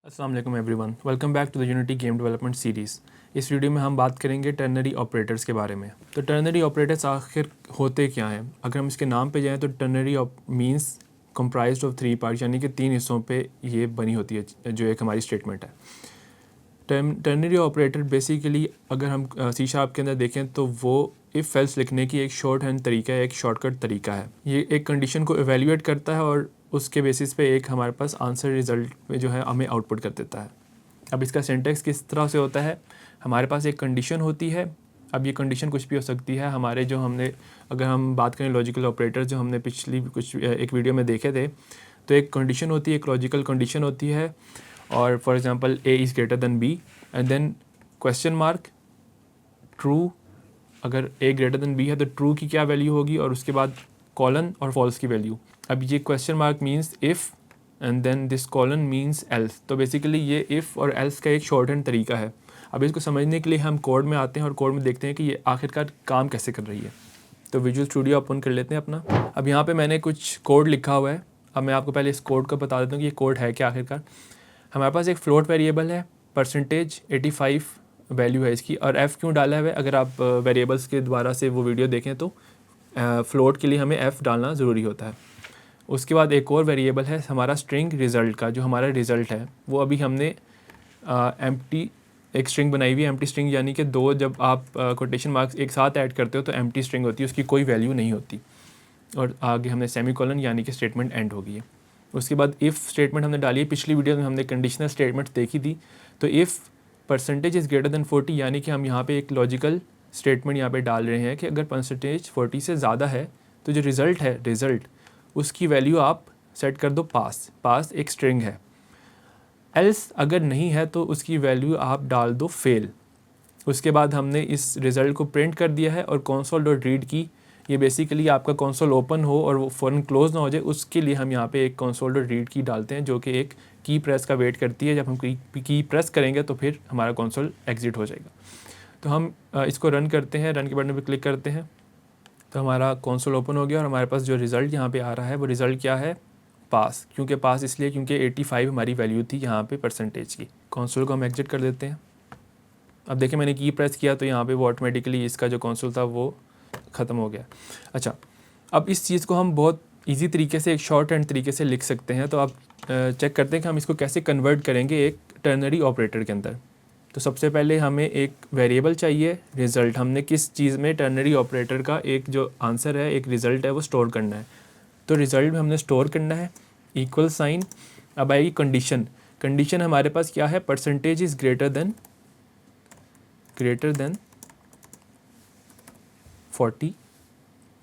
अस्सलाम वालेकुम everyone, welcome back to the Unity game development series. इस वीडियो में हम बात करेंगे टर्नरी ऑपरेटर्स के बारे में। तो टर्नरी ऑपरेटर्स आखिर होते क्या हैं? अगर हम इसके नाम पे जाएं तो ternary means comprised of 3 parts, यानी कि 3 हिस्सों पे ये बनी होती है जो एक हमारी स्टेटमेंट है। टर्नरी ऑपरेटर बेसिकली अगर हम सी शार्प के अंदर देखें तो वो इफ़ एल्स लिखने की एक शॉर्ट हैंड तरीका है, एक शॉर्टकट तरीका है। ये एक कंडीशन को एवेल्यूएट करता है और उसके बेसिस पे एक हमारे पास आंसर रिजल्ट में जो है हमें आउटपुट कर देता है। अब इसका सिंटेक्स किस तरह से होता है? हमारे पास एक कंडीशन होती है। अब ये कंडीशन कुछ भी हो सकती है। हमारे जो हमने अगर हम बात करें लॉजिकल ऑपरेटर जो हमने पिछली कुछ एक वीडियो में देखे थे, तो एक कंडीशन होती है, एक लॉजिकल कंडीशन होती है। और for example A is greater than B and then question mark true. अगर ए ग्रेटर देन बी है तो ट्रू की क्या वैल्यू होगी, और उसके बाद कॉलन और फॉल्स की वैल्यू। अब ये question mark means if and then this colon means else. तो बेसिकली ये इफ़ और एल्स का एक शॉर्ट हैंड तरीका है। अब इसको समझने के लिए हम कोड में आते हैं और कोड में देखते हैं कि ये आखिरकार काम कैसे कर रही है। तो विजुअल स्टूडियो ओपन कर लेते हैं अपना। अब यहाँ पे मैंने कुछ कोड लिखा हुआ है। अब मैं आपको पहले इस कोड को बता देता हूँ कि ये कोड है क्या। आखिरकार हमारे पास एक फ्लोट वेरिएबल है, परसेंटेज 85 वैल्यू है इसकी। और एफ़ क्यों डाला है? अगर आप वेरिएबल्स के द्वारा से वो वीडियो देखें तो फ्लोट के लिए हमें एफ़ डालना ज़रूरी होता है। उसके बाद एक और वेरिएबल है हमारा स्ट्रिंग रिज़ल्ट का। जो हमारा रिज़ल्ट है वो अभी हमने एम्प्टी एक स्ट्रिंग बनाई हुई है। एम्प्टी स्ट्रिंग यानी कि दो जब आप कोटेशन मार्क्स एक साथ ऐड करते हो तो एम्प्टी स्ट्रिंग होती है, उसकी कोई वैल्यू नहीं होती। और आगे हमने सेमीकोलन यानी कि स्टेटमेंट एंड हो गई है। उसके बाद इफ़ स्टेटमेंट हमने डाली है। पिछली वीडियो में हमने कंडीशनल स्टेटमेंट देखी थी। तो if percentage is greater then 40 यानी कि हम यहाँ पे एक लॉजिकल स्टेटमेंट यहाँ पे डाल रहे हैं कि अगर परसेंटेज 40 से ज़्यादा है तो जो रिज़ल्ट है रिज़ल्ट उसकी वैल्यू आप सेट कर दो पास। पास एक स्ट्रिंग है। एल्स अगर नहीं है तो उसकी वैल्यू आप डाल दो फेल। उसके बाद हमने इस रिज़ल्ट को प्रिंट कर दिया है। और console डॉट रीड की, ये बेसिकली आपका कंसोल ओपन हो और वो फ़ौरन क्लोज़ ना हो जाए, उसके लिए हम यहाँ पे एक console डॉट रीड की डालते हैं जो कि एक की प्रेस का वेट करती है। जब हम की प्रेस करेंगे तो फिर हमारा कंसोल एग्ज़िट हो जाएगा। तो हम इसको रन करते हैं। रन के बटन पर क्लिक करते हैं तो हमारा कंसोल ओपन हो गया और हमारे पास जो रिज़ल्ट यहाँ पे आ रहा है वो रिज़ल्ट क्या है? पास। क्योंकि पास इसलिए क्योंकि 85 हमारी वैल्यू थी यहाँ पे परसेंटेज की। कंसोल को हम एग्जिट कर देते हैं। अब देखिए मैंने की प्रेस किया तो यहाँ पे वो ऑटोमेटिकली इसका जो कंसोल था वो ख़त्म हो गया। अच्छा, अब इस चीज़ को हम बहुत ईजी तरीके से एक शॉर्ट हैंड तरीके से लिख सकते हैं। तो आप चेक करते हैं कि हम इसको कैसे कन्वर्ट करेंगे एक टर्नरी ऑपरेटर के अंदर। तो सबसे पहले हमें एक वेरिएबल चाहिए रिज़ल्ट। हमने किस चीज़ में टर्नरी ऑपरेटर का एक जो आंसर है, एक रिज़ल्ट है, वो स्टोर करना है। तो रिज़ल्ट में हमने स्टोर करना है इक्वल साइन। अब आएगी कंडीशन। कंडीशन हमारे पास क्या है? Percentage is greater then 40।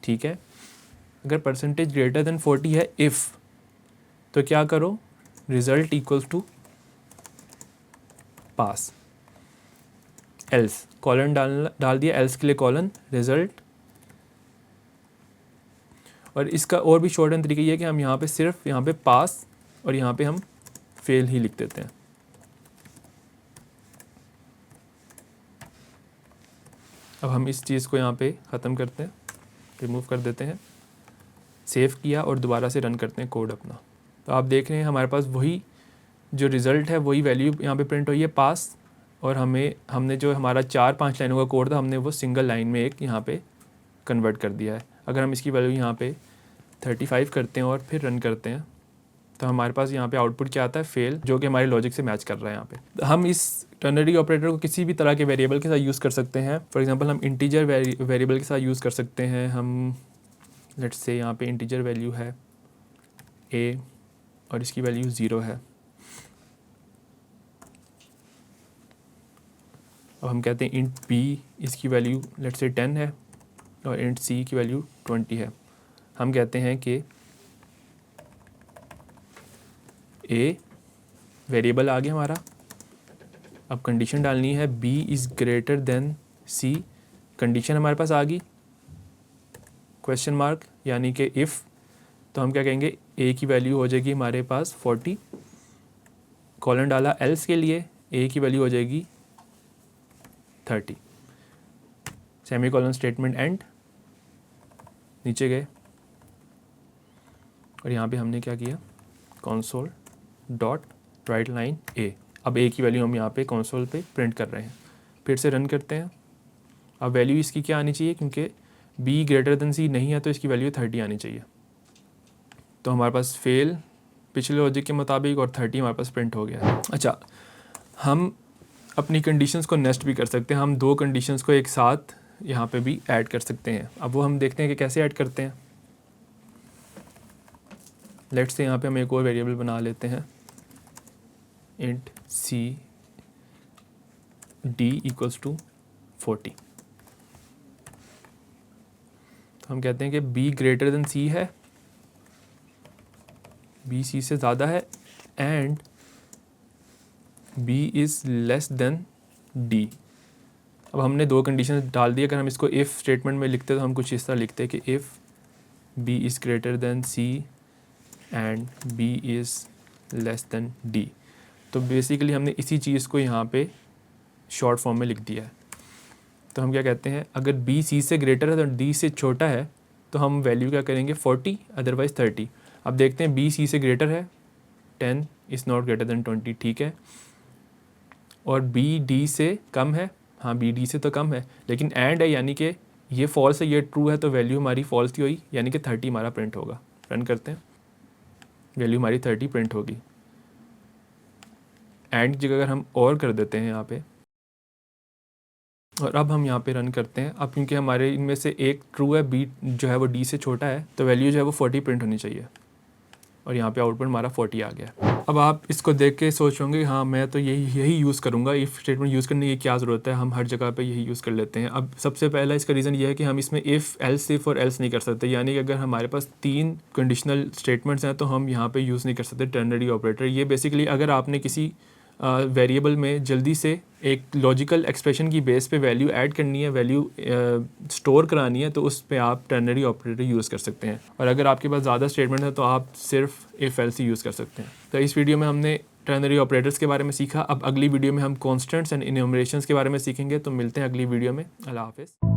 ठीक है, अगर परसेंटेज ग्रेटर देन 40 है इफ़, तो क्या करो? Result equals to pass. Else colon डाल दिया, एल्स के लिए कॉलन रिज़ल्ट। और इसका और भी शॉर्ट हैंड तरीका ये है कि हम यहाँ पे सिर्फ यहाँ पे पास और यहाँ पे हम फेल ही लिख देते हैं। अब हम इस चीज़ को यहाँ पे ख़त्म करते हैं, रिमूव कर देते हैं। सेव किया और दोबारा से रन करते हैं कोड अपना। तो आप देख रहे हैं हमारे पास वही जो रिज़ल्ट है वही वैल्यू यहाँ पे प्रिंट हुई है पास। और हमने जो हमारा 4-5 लाइनों का कोड था हमने वो सिंगल लाइन में एक यहाँ पे कन्वर्ट कर दिया है। अगर हम इसकी वैल्यू यहाँ पे 35 करते हैं और फिर रन करते हैं तो हमारे पास यहाँ पे आउटपुट क्या आता है? फेल, जो कि हमारे लॉजिक से मैच कर रहा है। यहाँ पे हम इस टर्नरी ऑपरेटर को किसी भी तरह के वेरिएबल के साथ यूज़ कर सकते हैं। फॉर एग्जांपल हम इंटीजर वेरिएबल के साथ यूज़ कर सकते हैं। हम लेट्स से यहाँ पे इंटीजर वैल्यू है a और इसकी वैल्यू 0 है। अब हम कहते हैं इंट b, इसकी वैल्यू लेट्स से 10 है और इंट c की वैल्यू 20 है। हम कहते हैं कि a वेरिएबल आ गया हमारा। अब कंडीशन डालनी है b is greater than c। Condition हमारे पास आ गई क्वेश्चन मार्क यानी कि इफ़। तो हम क्या कहेंगे? a की वैल्यू हो जाएगी हमारे पास 40। कॉलन डाला एल्स के लिए, a की वैल्यू हो जाएगी 30। Semi colon statement and. नीचे गए और यहाँ पे हमने क्या किया? console डॉट राइट लाइन ए। अब ए की वैल्यू हम यहाँ पे कंसोल पे प्रिंट कर रहे हैं। फिर से रन करते हैं। अब वैल्यू इसकी क्या आनी चाहिए, क्योंकि बी ग्रेटर देन सी नहीं है तो इसकी वैल्यू 30 आनी चाहिए। तो हमारे पास फेल पिछले लॉजिक के मुताबिक और 30 हमारे पास प्रिंट हो गया। अच्छा, हम अपनी कंडीशंस को नेस्ट भी कर सकते हैं। हम 2 कंडीशंस को एक साथ यहाँ पे भी ऐड कर सकते हैं। अब वो हम देखते हैं कि कैसे ऐड करते हैं। लेट्स से यहाँ पे हम एक और वेरिएबल बना लेते हैं, int C D equals to 40। हम कहते हैं कि b ग्रेटर देन c है, b c से ज़्यादा है, and b is less than d। अब हमने 2 कंडीशन डाल दी। अगर हम इसको इफ़ स्टेटमेंट में लिखते तो हम कुछ इस तरह लिखते हैं कि if b is greater than c and b is less than d। तो बेसिकली हमने इसी चीज़ को यहाँ पे शॉर्ट फॉर्म में लिख दिया है। तो हम क्या कहते हैं, अगर b c से ग्रेटर है तो d से छोटा है तो हम वैल्यू क्या करेंगे 40, अदरवाइज़ 30। अब देखते हैं b c से ग्रेटर है, 10 इज़ नॉट ग्रेटर देन 20, ठीक है। और b d से कम है, हाँ b d से तो कम है, लेकिन एंड है यानी कि ये फॉल्स है ये ट्रू है, तो वैल्यू हमारी फॉल्स ही हुई, यानी कि 30 हमारा प्रिंट होगा। रन करते हैं, वैल्यू हमारी 30 प्रिंट होगी। एंड की जगह अगर हम और कर देते हैं यहाँ पे, और अब हम यहाँ पे रन करते हैं। अब क्योंकि हमारे इनमें से एक ट्रू है, b जो है वो d से छोटा है, तो वैल्यू जो है वो 40 प्रिंट होनी चाहिए, और यहाँ पे आउटपुट हमारा 40 आ गया। अब आप इसको देख के सोच होंगे हाँ मैं तो यही यूज़ करूँगा, इफ़ स्टेटमेंट यूज़ करने की क्या ज़रूरत है, हम हर जगह पे यही यूज़ कर लेते हैं। अब सबसे पहला इसका रीज़न ये है कि हम इसमें इफ़ एल्स इफ़ और एल्स नहीं कर सकते, यानी कि अगर हमारे पास 3 कंडीशनल स्टेटमेंट्स हैं तो हम यहाँ पे यूज़ नहीं कर सकते टर्नरी ऑपरेटर। ये बेसिकली अगर आपने किसी वेरिएबल में जल्दी से एक लॉजिकल एक्सप्रेशन की बेस पे वैल्यू ऐड करनी है, वैल्यू स्टोर करानी है, तो उस पे आप टर्नरी ऑपरेटर यूज़ कर सकते हैं। और अगर आपके पास ज़्यादा स्टेटमेंट है तो आप सिर्फ इफ़ एल्स ही यूज़ कर सकते हैं। तो इस वीडियो में हमने टर्नरी ऑपरेटर्स के बारे में सीखा। अब अगली वीडियो में हम कॉन्स्टेंट्स एंड इन्यूमरेशंस के बारे में सीखेंगे। तो मिलते हैं अगली वीडियो में। अल्लाह हाफ़िज़।